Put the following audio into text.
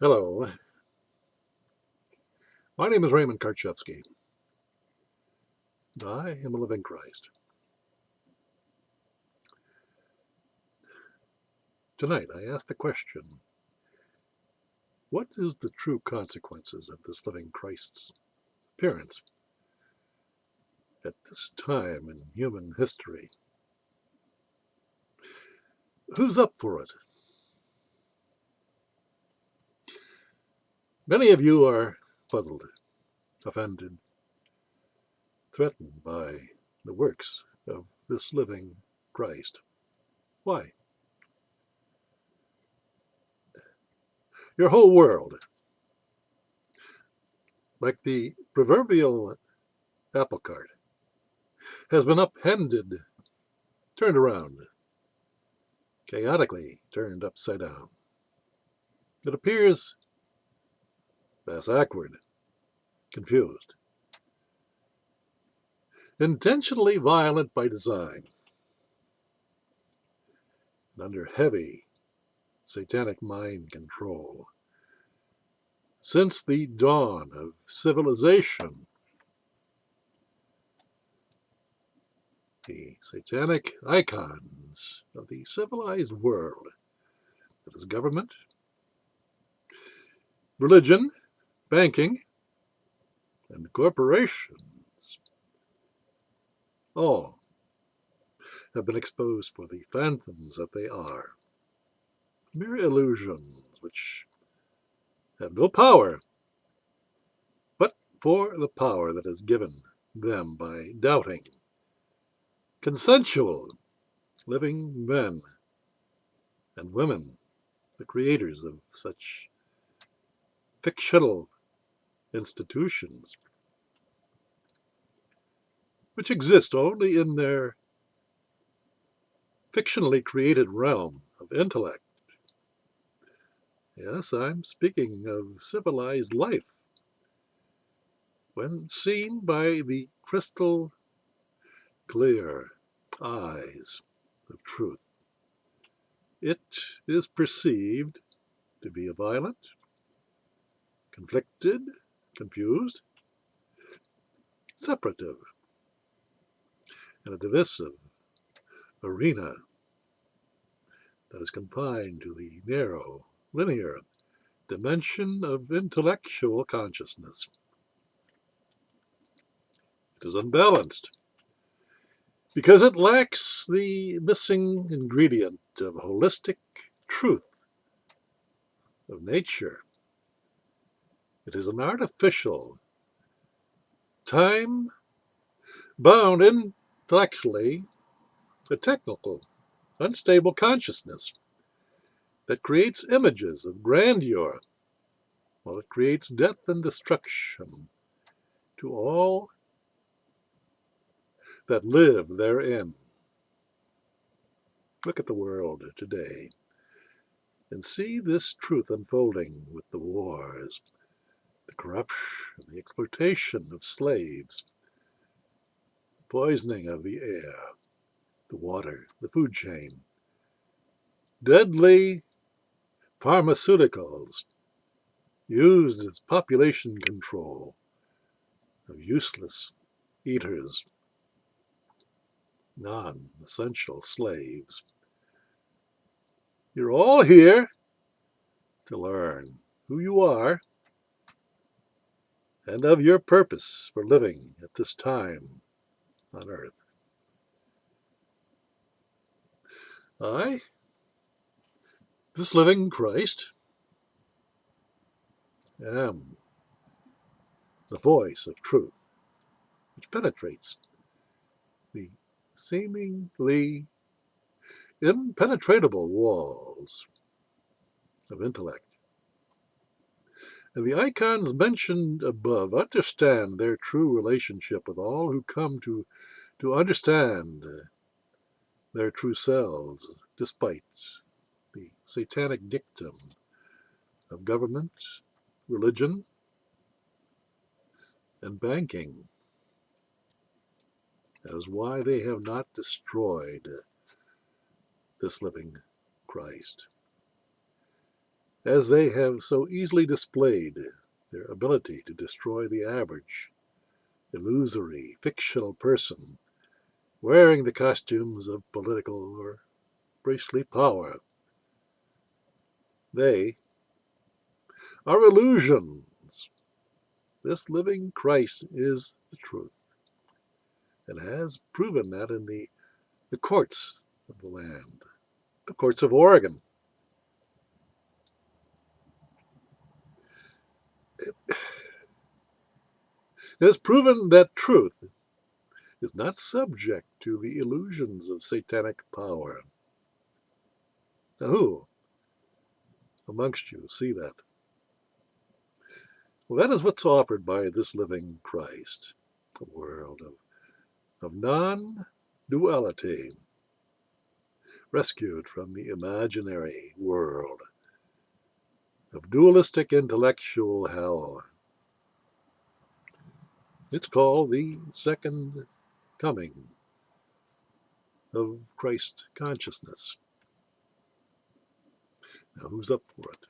Hello, my name is Raymond Karchevsky, and I am a living Christ. Tonight I ask the question, what is the true consequences of this living Christ's appearance at this time in human history? Who's up for it? Many of you are puzzled, offended, threatened by the works of this living Christ. Why? Your whole world, like the proverbial apple cart, has been upended, turned around, chaotically turned upside down. It appears backward, confused, intentionally violent by design, and under heavy satanic mind control. Since the dawn of civilization, the satanic icons of the civilized world, that is government, religion, banking, and corporations, all have been exposed for the phantoms that they are, mere illusions which have no power but for the power that is given them by doubting, consensual, living men and women, the creators of such fictional institutions, which exist only in their fictionally created realm of intellect. Yes, I'm speaking of civilized life. When seen by the crystal clear eyes of truth, it is perceived to be a violent, conflicted, confused, separative, and a divisive arena that is confined to the narrow, linear dimension of intellectual consciousness. It is unbalanced because it lacks the missing ingredient of holistic truth of nature. It is an artificial, time-bound, intellectually, a technical, unstable consciousness that creates images of grandeur, while it creates death and destruction to all that live therein. Look at the world today and see this truth unfolding with the wars, the corruption, the exploitation of slaves, the poisoning of the air, the water, the food chain, deadly pharmaceuticals used as population control of useless eaters, non-essential slaves. You're all here to learn who you are and of your purpose for living at this time on earth. I, this living Christ, am the voice of truth, which penetrates the seemingly impenetrable walls of intellect. And the icons mentioned above understand their true relationship with all who come to understand their true selves, despite the satanic dictum of government, religion, and banking. That is why they have not destroyed this living Christ. as they have so easily displayed their ability to destroy the average, illusory, fictional person wearing the costumes of political or priestly power. They are illusions. This living Christ is the truth, and has proven that in the courts of the land, the courts of Oregon. It has proven that truth is not subject to the illusions of satanic power. Now, who amongst you see that? Well, that is what's offered by this living Christ, a world of non-duality, rescued from the imaginary world of dualistic intellectual hell. It's called the second coming of Christ consciousness. Now, who's up for it?